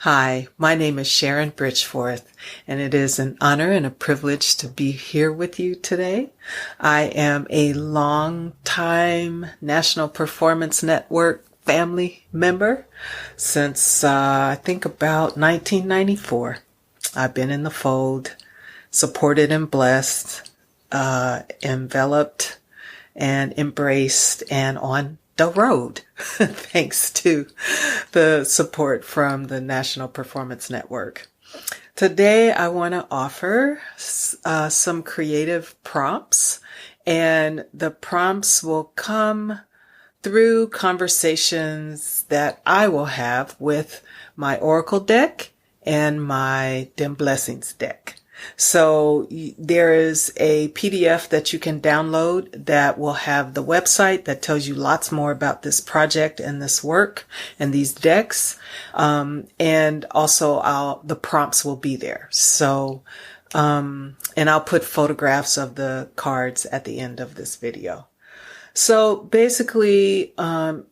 Hi, my name is Sharon Bridgforth, and it is an honor and a privilege to be here with you today. I am a long-time National Performance Network family member since I think about 1994. I've been in the fold, supported and blessed, enveloped and embraced, and on the road, thanks to the support from the National Performance Network. Today, I want to offer some creative prompts, and the prompts will come through conversations that I will have with my Oracle deck and my Dim Blessings deck. So there is a PDF that you can download that will have the website that tells you lots more about this project and this work and these decks. And also the prompts will be there. So, and I'll put photographs of the cards at the end of this video. So basically, I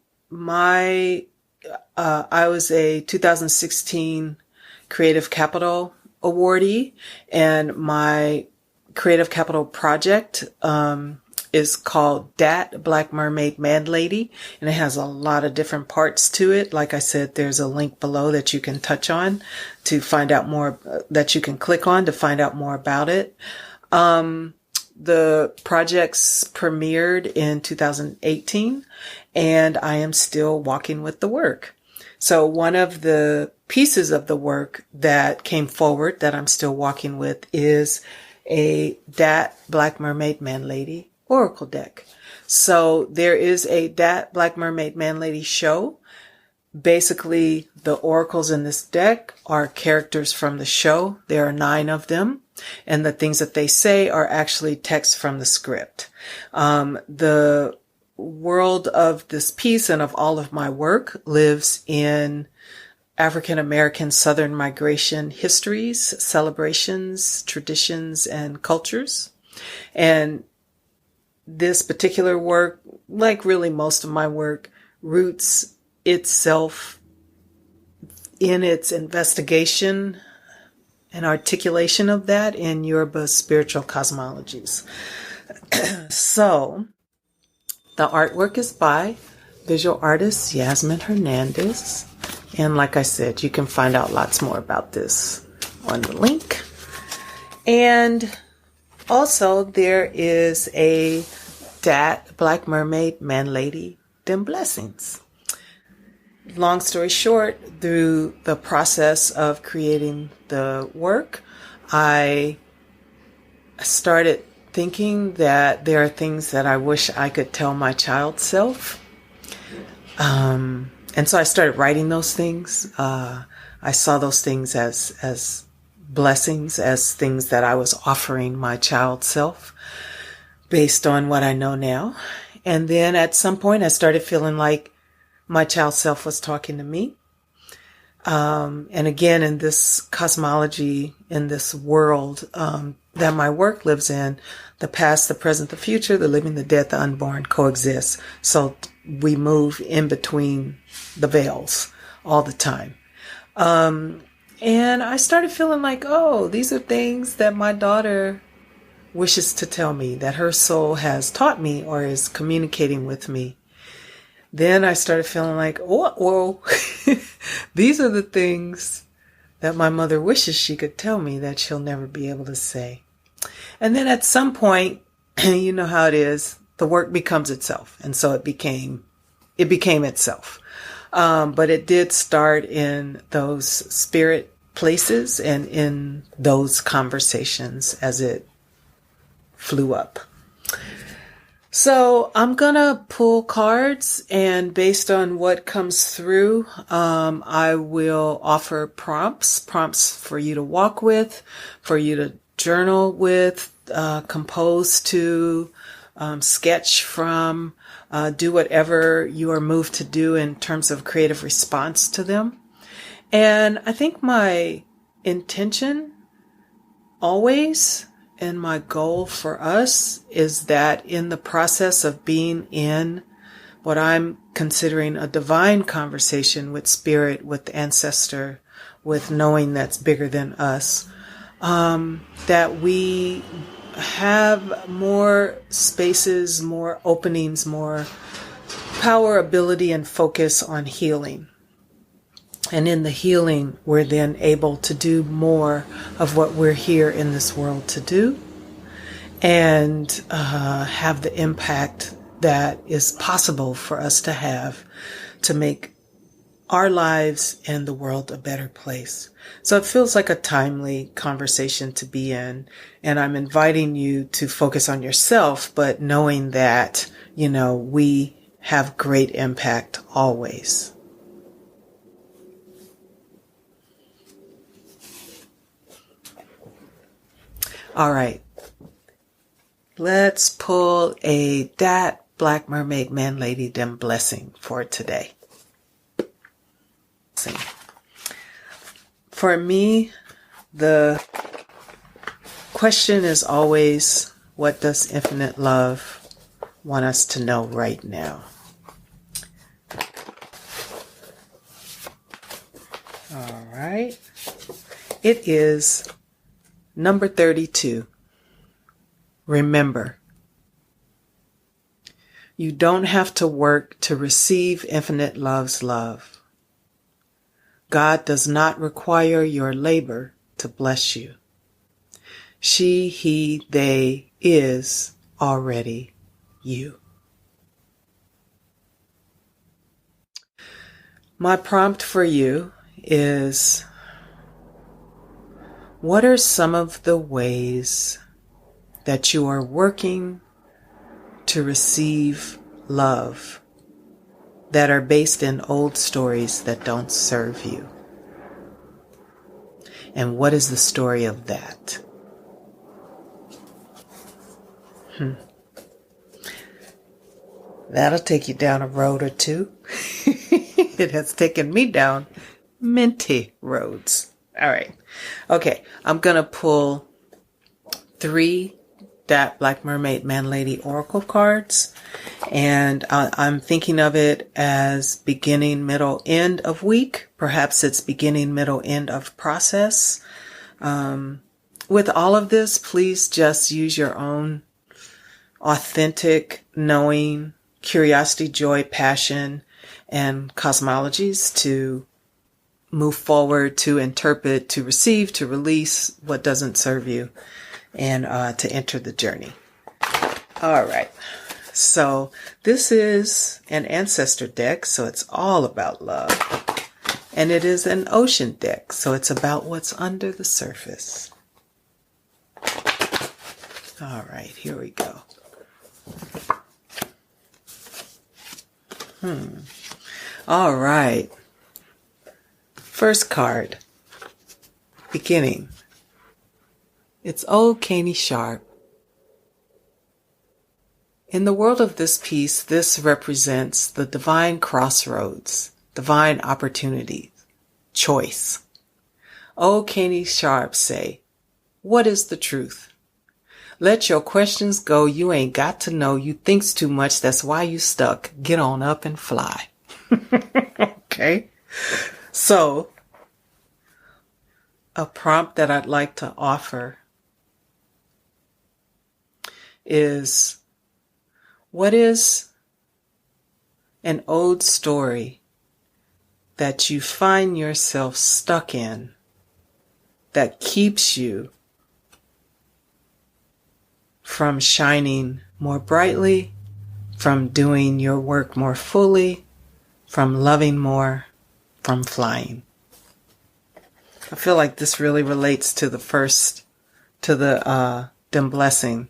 was a 2016 Creative Capital awardee, and my Creative Capital project is called DAT, Black Mermaid Man Lady, and it has a lot of different parts to it. Like I said, there's a link below that you can touch on to find out more, that you can click on to find out more about it. The projects premiered in 2018, and I am still walking with the work. So one of the pieces of the work that came forward that I'm still walking with is a DAT Black Mermaid Man Lady Oracle deck. So there is a DAT Black Mermaid Man Lady show. Basically, the oracles in this deck are characters from the show. There are 9 of them, and the things that they say are actually text from the script. The world of this piece and of all of my work lives in African American Southern migration histories, celebrations, traditions, and cultures. And this particular work, like really most of my work, roots itself in its investigation and articulation of that in Yoruba spiritual cosmologies. So, the artwork is by visual artist Yasmin Hernandez. And like I said, you can find out lots more about this on the link. And also there is a DAT Black Mermaid Man Lady Dim Blessings. Long story short, through the process of creating the work, I started thinking that there are things that I wish I could tell my child self. And so I started writing those things. I saw those things as blessings, as things that I was offering my child self based on what I know now. And then at some point I started feeling like my child self was talking to me. And again, in this cosmology, in this world, that my work lives in, the past, the present, the future, the living, the dead, the unborn coexist. So we move in between the veils all the time. And I started feeling like, oh, these are things that my daughter wishes to tell me, that her soul has taught me or is communicating with me. Then I started feeling like, whoa, these are the things that my mother wishes she could tell me that she'll never be able to say. And then at some point, you know how it is, the work becomes itself. And so it became itself. But it did start in those spirit places and in those conversations as it flew up. So I'm going to pull cards, and based on what comes through, I will offer prompts for you to walk with, for you to journal with, compose to, sketch from, do whatever you are moved to do in terms of creative response to them. And I think my intention always, and my goal for us, is that in the process of being in what I'm considering a divine conversation with spirit, with ancestor, with knowing that's bigger than us, that we have more spaces, more openings, more power, ability, and focus on healing. And in the healing, we're then able to do more of what we're here in this world to do, and have the impact that is possible for us to have to make our lives and the world a better place. So it feels like a timely conversation to be in. And I'm inviting you to focus on yourself, but knowing that, we have great impact always. All right. Let's pull that Black Mermaid Man Lady Dem blessing for today. For me, the question is always, what does infinite love want us to know right now? All right. It is number 32. Remember, you don't have to work to receive infinite love's love. God does not require your labor to bless you. She, he, they is already you. My prompt for you is, what are some of the ways that you are working to receive love that are based in old stories that don't serve you? And what is the story of that? That'll take you down a road or two. It has taken me down minty roads. All right. Okay. I'm going to pull 3 that Black Mermaid Man Lady Oracle cards. And I'm thinking of it as beginning, middle, end of week. Perhaps it's beginning, middle, end of process. With all of this, please just use your own authentic knowing, curiosity, joy, passion, and cosmologies to move forward, to interpret, to receive, to release what doesn't serve you, and to enter the journey. All right. So this is an ancestor deck, so it's all about love. And it is an ocean deck, so it's about what's under the surface. All right, here we go. All right. First card. Beginning. It's Old Caney Sharp. In the world of this piece, this represents the divine crossroads, divine opportunities, choice. Old Caney Sharp say, what is the truth? Let your questions go. You ain't got to know. You thinks too much. That's why you stuck. Get on up and fly. Okay. So, a prompt that I'd like to offer is, what is an old story that you find yourself stuck in that keeps you from shining more brightly, from doing your work more fully, from loving more, from flying? I feel like this really relates to the Dem Blessing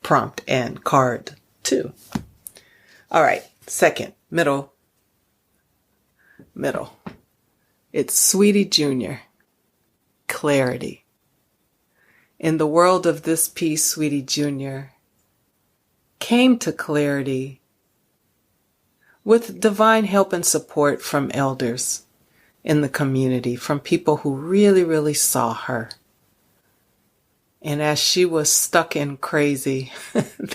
prompt and card 2. All right, second, middle. It's Sweetie Jr., clarity. In the world of this piece, Sweetie Jr. came to clarity with divine help and support from elders in the community, from people who really, really saw her. And as she was stuck in crazy,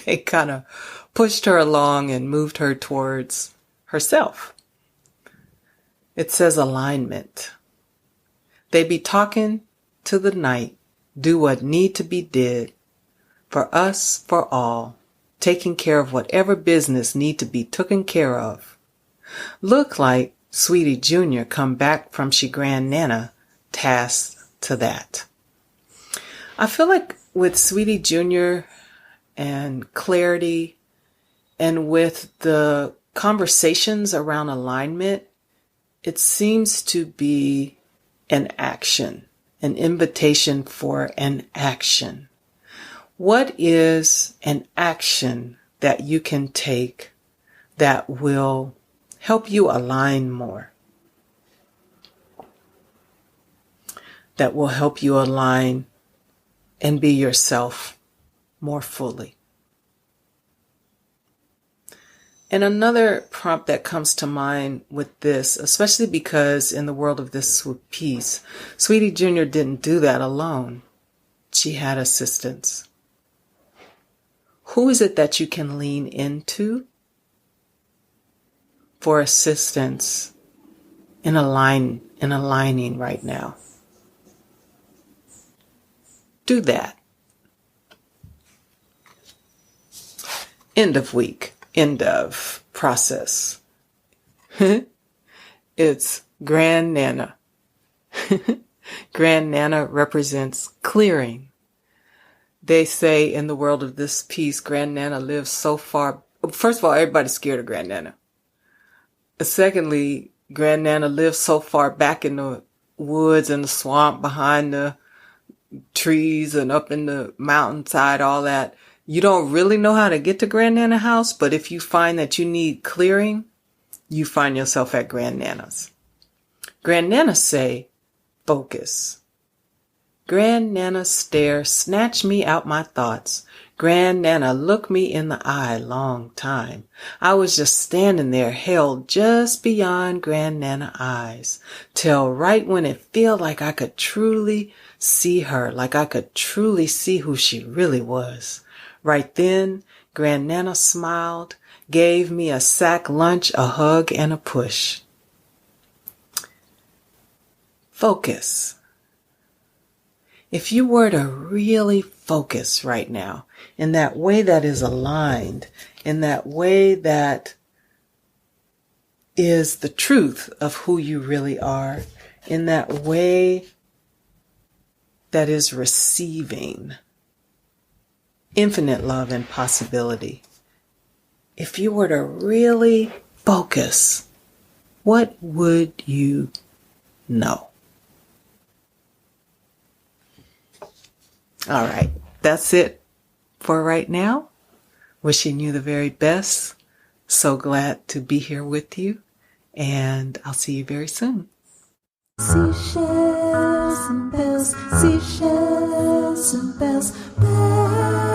they kind of pushed her along and moved her towards herself. It says alignment. They be talking to the night, do what need to be did, for us, for all, taking care of whatever business need to be taken care of. Look like Sweetie Junior come back from she grandnana, tasked to that. I feel like with Sweetie Junior and clarity and with the conversations around alignment, it seems to be an action, an invitation for an action. What is an action that you can take that will help you align more? That will help you align and be yourself more fully. And another prompt that comes to mind with this, especially because in the world of this piece, Sweetie Junior didn't do that alone. She had assistance. Who is it that you can lean into for assistance in aligning right now? Do that. End of week. End of process. It's Grand Nana. Grand Nana represents clearing. They say in the world of this piece, Grand Nana lives so far. First of all, everybody's scared of Grand Nana. Secondly, Grand Nana lives so far back in the woods and the swamp behind the trees and up in the mountainside, all that. You don't really know how to get to Grand Nana house, but if you find that you need clearing, you find yourself at Grand Nana's. Grand Nana say, focus. Grand Nana stare, snatch me out my thoughts. Grand Nana look me in the eye long time. I was just standing there, held just beyond Grand Nana eyes, till right when it feel like I could truly see her, like I could truly see who she really was. Right then, Grand Nana smiled, gave me a sack lunch, a hug, and a push. Focus. If you were to really focus right now in that way that is aligned, in that way that is the truth of who you really are, in that way that is receiving infinite love and possibility. If you were to really focus, what would you know? All right, that's it for right now. Wishing you the very best. So glad to be here with you, and I'll see you very soon. Seashells and bells, seashells and bells, bells.